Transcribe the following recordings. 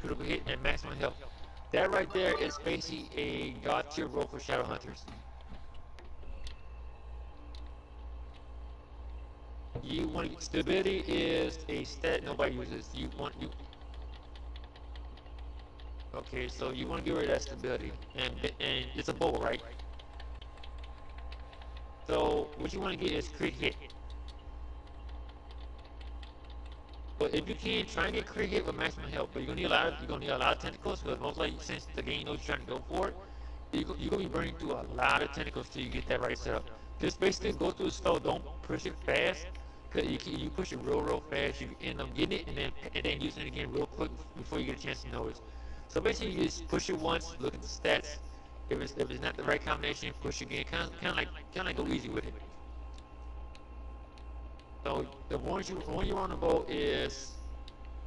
critical hit, and maximum health. That right there is basically a god tier role for Shadow Hunters. You want stability is a stat nobody uses. You want you okay, so you want to get rid of that stability, and it's a bow, right? So what you want to get is crit hit. But if you can, try and get crit hit with maximum health. But you're gonna need a lot of tentacles. Because most likely, since the game knows you're trying to go for it, you're gonna be burning through a lot of tentacles till you get that right setup. Just basically go through it slow. Don't push it fast. Cause you push it real fast, you end up getting it and then using it again real quick before you get a chance to notice. So basically, you just push it once, look at the stats. If it's not the right combination, push again. Kind of like go easy with it. So the one you want to go is,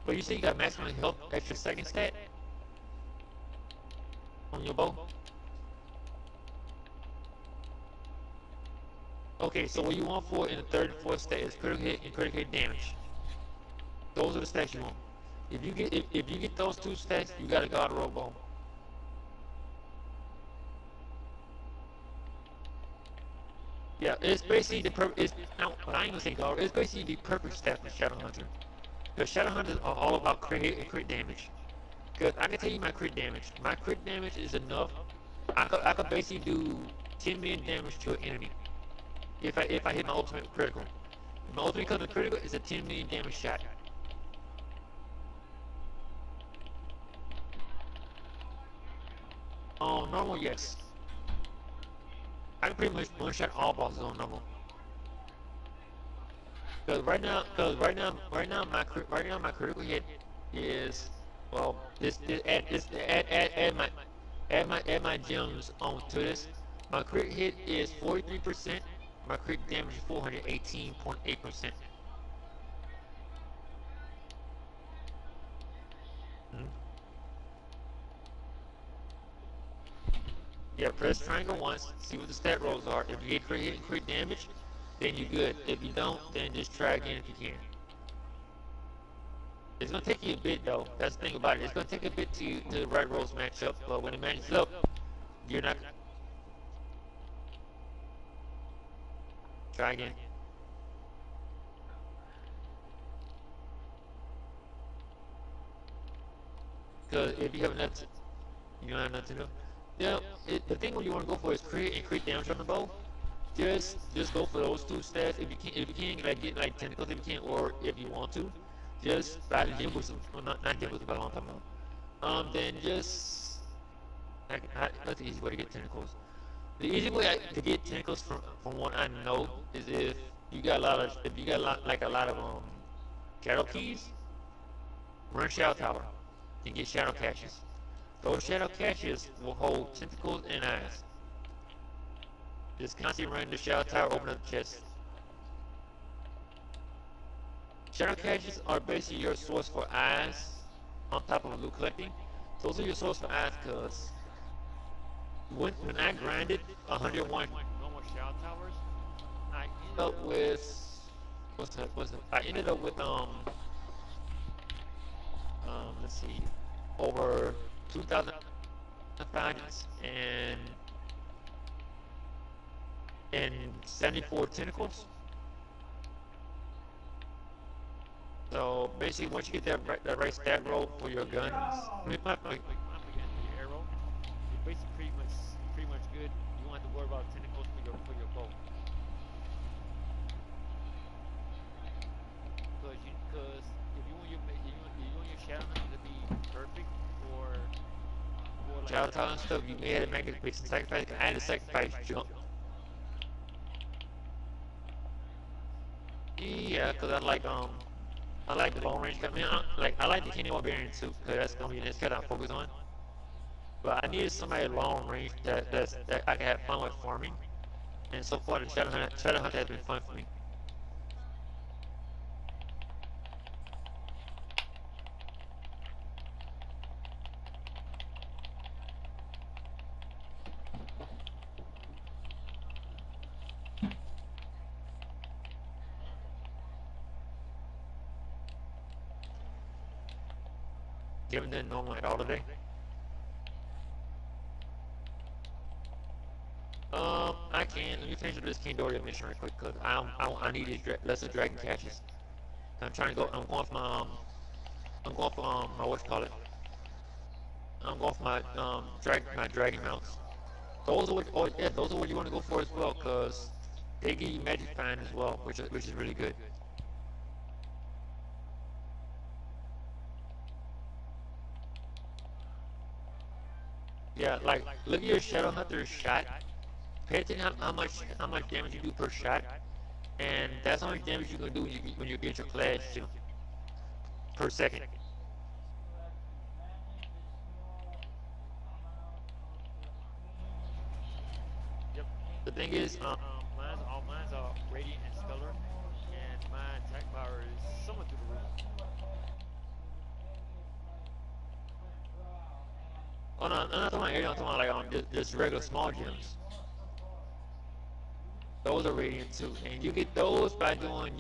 but you say you got maximum health, extra second stat on your bow. Okay, so what you want for in the third and fourth stat is critical hit and critical hit damage. Those are the stats you want. If you get those two stats, you got a god roll bow. Yeah, it's basically the perfect. I ain't gonna say god. It's basically the perfect stat for Shadow Hunter. Because Shadow Hunters are all about crit hit and crit damage. Because I can tell you my crit damage. My crit damage is enough. I could basically do 10 million damage to an enemy if I hit my ultimate critical. If my ultimate comes to critical, it's a 10 million damage shot. On normal, yes. I can pretty much one shot all bosses on normal. Because right now my critical hit is well add my gems onto this. My crit hit is 43%. My crit damage is 418.8%. Mm-hmm. Yeah, press triangle once, see what the stat rolls are. If you get crit hit and crit damage, then you're good. If you don't, then just try again if you can. It's gonna take you a bit though. That's the thing about it. It's gonna take a bit to the right rolls match up, but when it matches up, you're not. Try again. Because if you have nothing, you don't have nothing to do. Yeah, the thing when you want to go for is crit and crit damage on the bow. Just go for those two stats. If you can like get like tentacles if you can, or if you want to, just buy the gym boost. Well, not gym boost, but I'm talking about. Then just that's the easy way to get tentacles. The easy way to get tentacles from what I know is if you got a lot of shadow keys, run shadow tower and get shadow caches. Those shadow caches will hold tentacles and eyes. Just constantly run the shadow tower, open up the chest. Shadow caches are basically your source for eyes on top of loot collecting. Those are your source for eyes because when I grinded 101 normal shadow towers, I ended up with I ended up with let's see, over 2,000 diamonds and 74 tentacles. So basically, once you get that right stat roll for your guns, I mean, not like your arrow, you're basically pretty much good. You don't have to worry about tentacles for your bow. Because if you want your shadow hunter to be perfect for like shadow talent stuff, you may have to make some sacrifice. I had to sacrifice jump. Yeah, because I like the long range. I mean, I like the Kenny Barbarian too, because that's gonna be the next cut I focus on. But I needed somebody long range that I can have fun with farming. And so far, the Shadow Hunter has been fun for me. You haven't done normal at all today? I can. Let me finish up this King Doria mission real quick, cause I need these lesser dragon catches. I'm trying to go. I'm going for my what's call it. I'm going for my dragon mounts. Those are what. Oh yeah, those are what you want to go for as well, cause they give you magic find as well, which is really good. Yeah, like look at your Shadow Hunter shot. Pay attention how much damage you do per shot, and that's how much damage you can do when you get your class too per second. Yep. The thing is, mine's are radiant and stellar, and my attack power is somewhat through the roof. Oh no, I'm not talking about area. I'm talking about like just regular small gems. Those are radiant too, and you get those by doing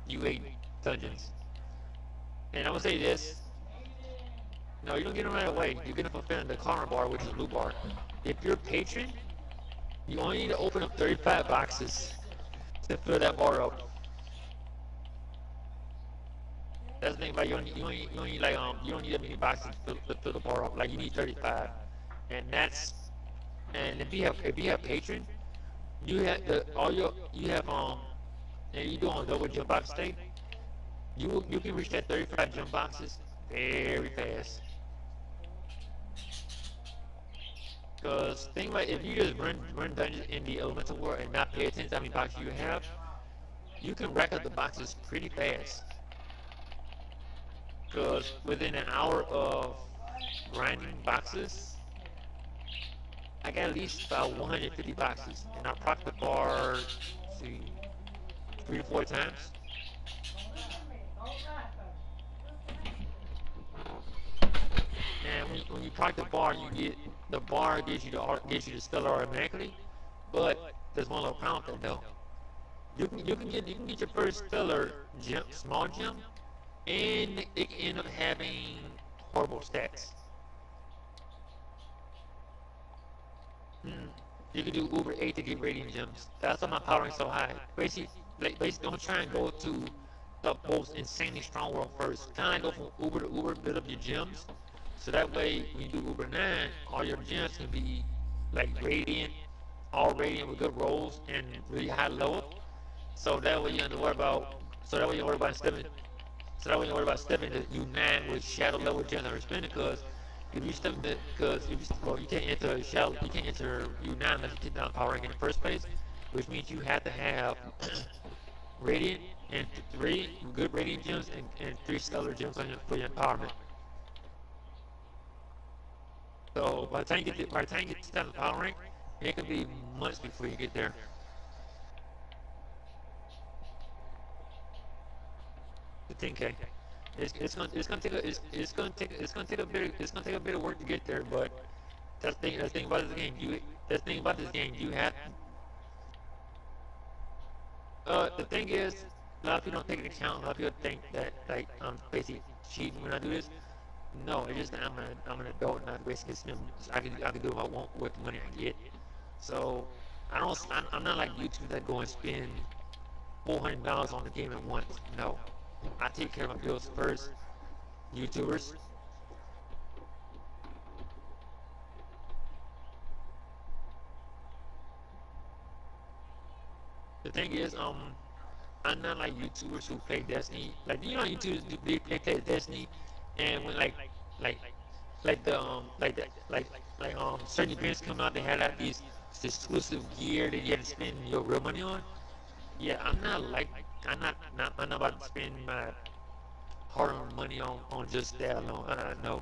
U8 dungeons. And I would say this: no, you don't get them right away. You get them from filling the corner bar, which is blue bar. If you're a patron, you only need to open up 35 boxes to fill that bar up. That's the thing about you don't need like you don't need that many boxes to fill the bar up. Like you need 35, and if you have patron, you have the all your you have and you do on double jump box state, you can reach that 35 jump boxes very fast. Cause think about if you just run dungeons in the elemental world and not pay attention to how many boxes you have, you can rack up the boxes pretty fast. Cause within an hour of grinding boxes, I got at least about 150 boxes, and I proc the bar, see, 3 to 4 times. And when you proc the bar, the bar gives you the stellar automatically. But there's one little problem with that though. You can get your first stellar gem, small gem, and it can end up having horrible stats. Mm. You can do Uber 8 to get radiant gems. That's why my power is so high. Basically, don't try and go to the most insanely strong world first. Kind of go from Uber to Uber, build up your gems. So that way, when you do Uber 9, all your gems can be like radiant, all radiant with good rolls and really high level. So that way you don't have to worry about. So that way you don't worry about stepping. So that way you don't worry about stepping to U9 with shadow level gems or spinning because if you step the because if you well you can't enter shadow you can't enter U9 unless you take down power rank in the first place, which means you have to have radiant and three good radiant gems and 3 stellar gems on for your empowerment. So by the time you get to the power rank, it could be months before you get there. The 10K. It's gonna take a bit of work to get there, but that's the thing about this game. You have the thing is a lot of people don't take into account. A lot of people think that like I'm basically cheating when I do this. No, it's just that I'm an adult and I basically spend I can do what I want with the money I get. So I'm not like YouTube that go and spend $400 on the game at once. No, I take care of my bills first. YouTubers, the thing is, I'm not like YouTubers who play Destiny. Like you know, YouTubers do play Destiny, and when like like the certain events come out, they had like these exclusive gear that you had to spend your real money on. Yeah, I'm not about to spend my hard-earned money on just that alone. No,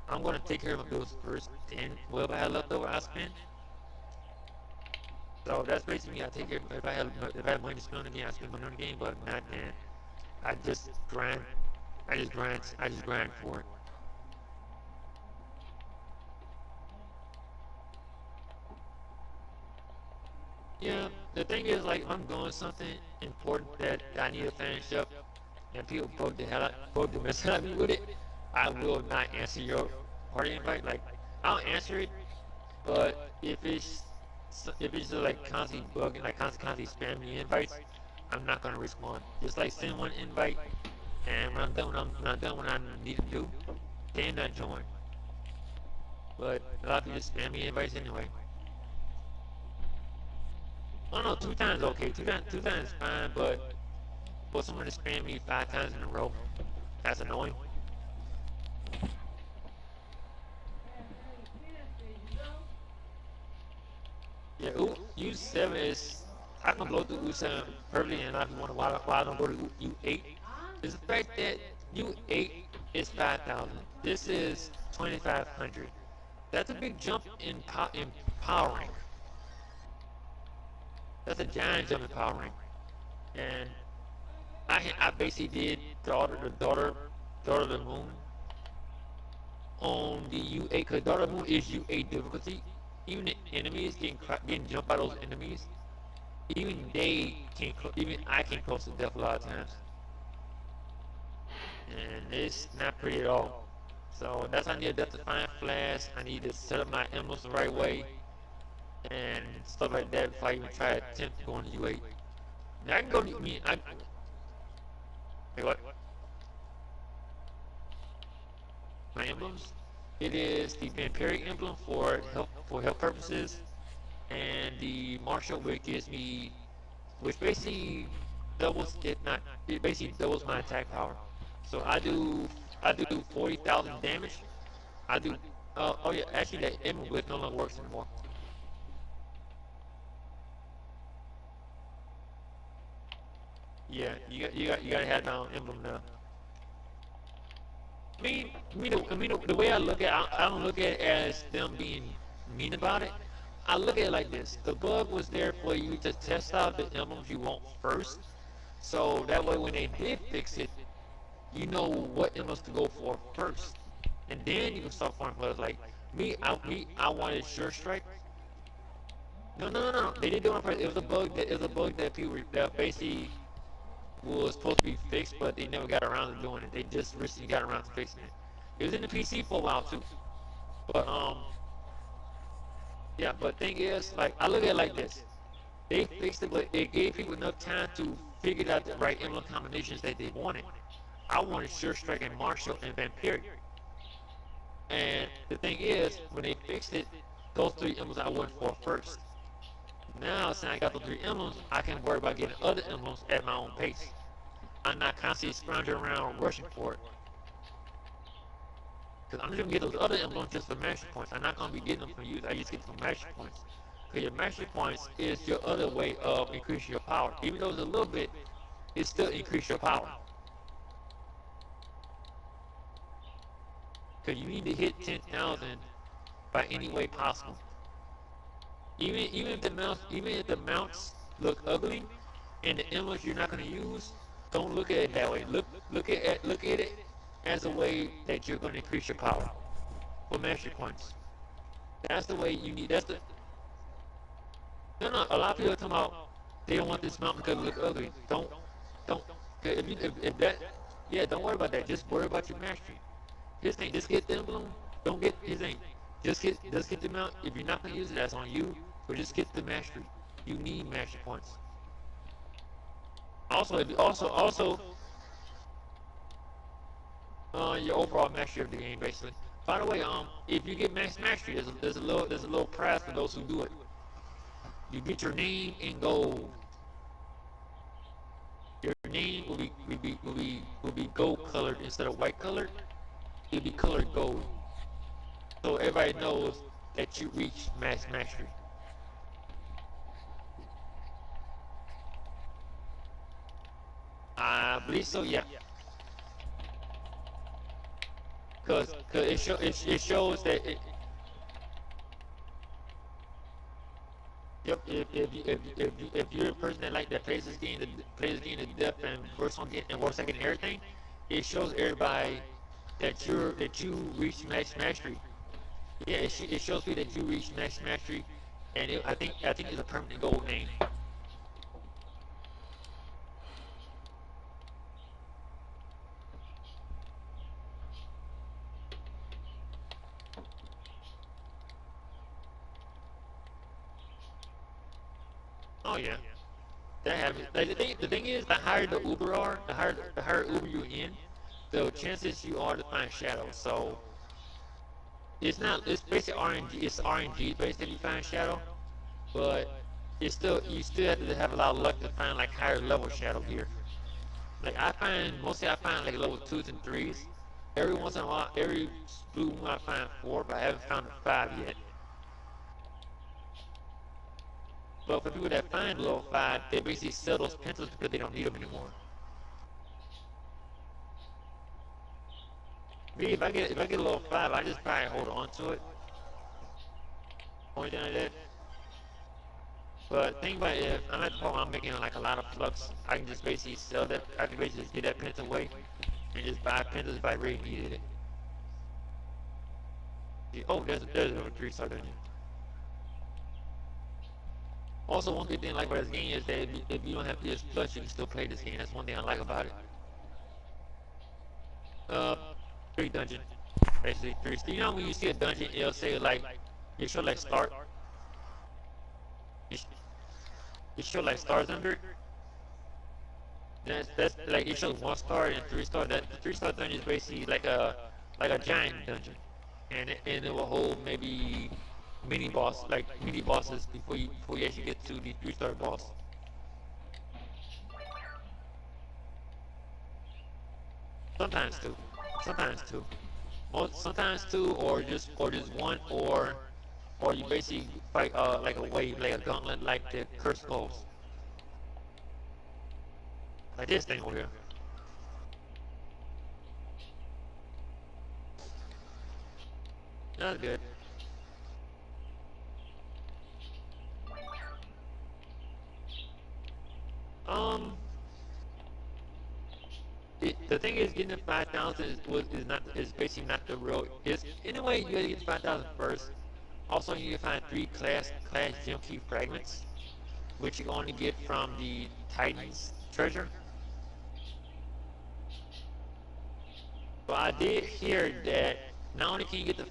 I'm gonna take care of my bills first, and whatever I have left over, I spend. So that's basically me. I take care. If I have money to spend on the game, I spend money on the game. But not then. I just grind. I just grind for it. Yeah. The thing is, like, if I'm doing something important that I need to finish up, and people broke the mess out of me with it. I will not answer your party invite. Like, I'll answer it, but if it's just like constantly bugging, like constantly spamming me invites, I'm not gonna respond. Just like send one invite, and when I'm done what I need to do, then I join. But a lot of people just spam me invites anyway. Oh no, two times okay. Two times is fine, but for someone to spam me 5 times in a row, that's annoying. Yeah, U7 is. I can blow through U7 perfectly, and a lot of people wonder why I don't go to U8. Is the fact that U8 is 5,000. This is 2,500. That's a big jump in power rank. That's a giant jump in power rank. And I basically did daughter of the moon on the U8, because daughter of the moon is U8 difficulty. Even the enemies getting jumped by those enemies, even I can close to death a lot of times, and it's not pretty at all. So that's why I need a death defying flash. I need to set up my emblems the right way and stuff like that before I even try to attempt going to U8. Now I can go to me. Wait, what? My emblems. It is the vampiric emblem for health purposes, and the martial, which gives me, which basically doubles it not it basically doubles my attack power. So I do 40,000 damage. I do oh yeah, actually that emblem glitch no longer works anymore. Yeah, you gotta have my own emblem now. The way I look at it, I don't look at it as them being mean about it. I look at it like this: the bug was there for you to test out the emblems you want first, so that way when they did fix it, you know what emblems to go for first, and then you can start farming players. Like I wanted Sure Strike. No, no, no, no, no. They didn't do it on purpose. It was a bug that people that basically was supposed to be fixed, but they never got around to doing it. They just recently got around to fixing it. It was in the PC for a while too. But yeah. But thing is, like I look at it like this: they fixed it, but it gave people enough time to figure out the right emblem combinations that they wanted. I wanted Sure Strike and Marshall and Vampiric. And the thing is, when they fixed it, those three emblems I went for first. Now, since I got those three emblems, I can worry about getting other emblems at my own pace. I'm not constantly scrounging around rushing for it. Because I'm just going to get those other emblems just for mastery points. I'm not going to be getting them from use. I just get them for mastery points. Because your mastery points is your other way of increasing your power. Even though it's a little bit, it still increases your power. Because you need to hit 10,000 by any way possible. Even if the mounts look ugly and the emblems you're not going to use, don't look at it that way. Look at it as a way that you're going to increase your power for mastery points. That's the way you need. That's the no, no. A lot of people are talking about they don't want this mountain because it look ugly. Don't. If that, yeah, don't worry about that. Just worry about your mastery. His thing, just get the emblem. Don't get his thing. Just get the mount. If you're not gonna use it, that's on you. But just get the mastery. You need mastery points. Also, your overall mastery of the game, basically. By the way, if you get max mastery, there's a little prize for those who do it. You get your name in gold. Your name will be gold colored instead of white colored. It'll be colored gold, so everybody knows that you reach max mastery. I believe so, yeah. Cause it shows that yep, if you're a person that plays this game to death and works on getting everything, it shows everybody that you reach max mastery. Yeah, it shows me that you reach max mastery, and I think it's a permanent gold name. Oh yeah, that happens. Like the thing is, the higher Uber you're in, the chances you are to find shadows. So it's not. It's basically RNG. It's RNG based if you find shadow, but it's still you still have to have a lot of luck to find like higher level shadow here. Like I find like level twos and threes. Every once in a while, every blue moon I find four, but I haven't found a five yet. But for people that find level five, they basically sell those pencils because they don't need them anymore. Me, if I get a level five, I just probably hold on to it. Only thing I did. But think about it, if I'm at the point where I'm making like a lot of flux, I can just basically sell that. I can basically just get that pencil away and just buy pencils if I really needed it. Oh, there's another 3-star dungeon. Also, one good thing I like about this game is that if you don't have PS Plus, you can still play this game. That's one thing I like about it. Uh, 3 dungeon, basically 3. You know when you see a dungeon, it'll say like, it show like start, it show like stars under it. That's like it shows 1 star and 3-star. That the 3-star dungeon is basically like a giant dungeon, and it will hold maybe mini bosses before you actually get to the 3-star boss. Sometimes two, sometimes two, sometimes two, or just one, or you basically fight like a wave, like a gauntlet, like the curse boss, like this thing over here. That's good. Um, the thing is, getting to 5,000 is basically not the real. Is anyway, you gotta get to 5,000 first. Also, you need to find 3 class gem key fragments, which you only get from the Titan's treasure. But I did hear that not only can you get the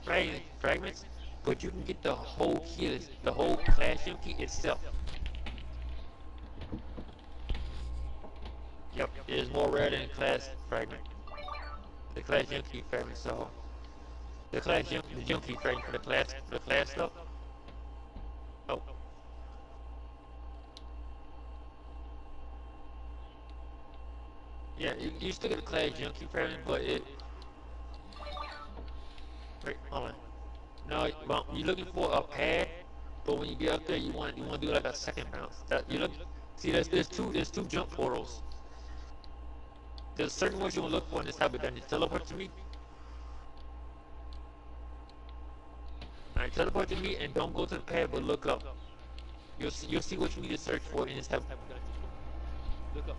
fragments, but you can get the whole key, the whole class gem key itself. Yep, it is more rare than the class fragment. The class gem key fragment. So the gem key fragment for the class stuff. Oh, yeah, you still get the class gem key fragment, but it. Wait, hold on. No, well, you're looking for a pad, but when you get up there, you want to do like a second bounce. That you look. See, there's two jump portals. There's certain ones you want to look for in this type of dungeon. Teleport to me. Alright, teleport to me and don't go to the pad, but look up. You'll see what you need to search for in this type of dungeon. Look up.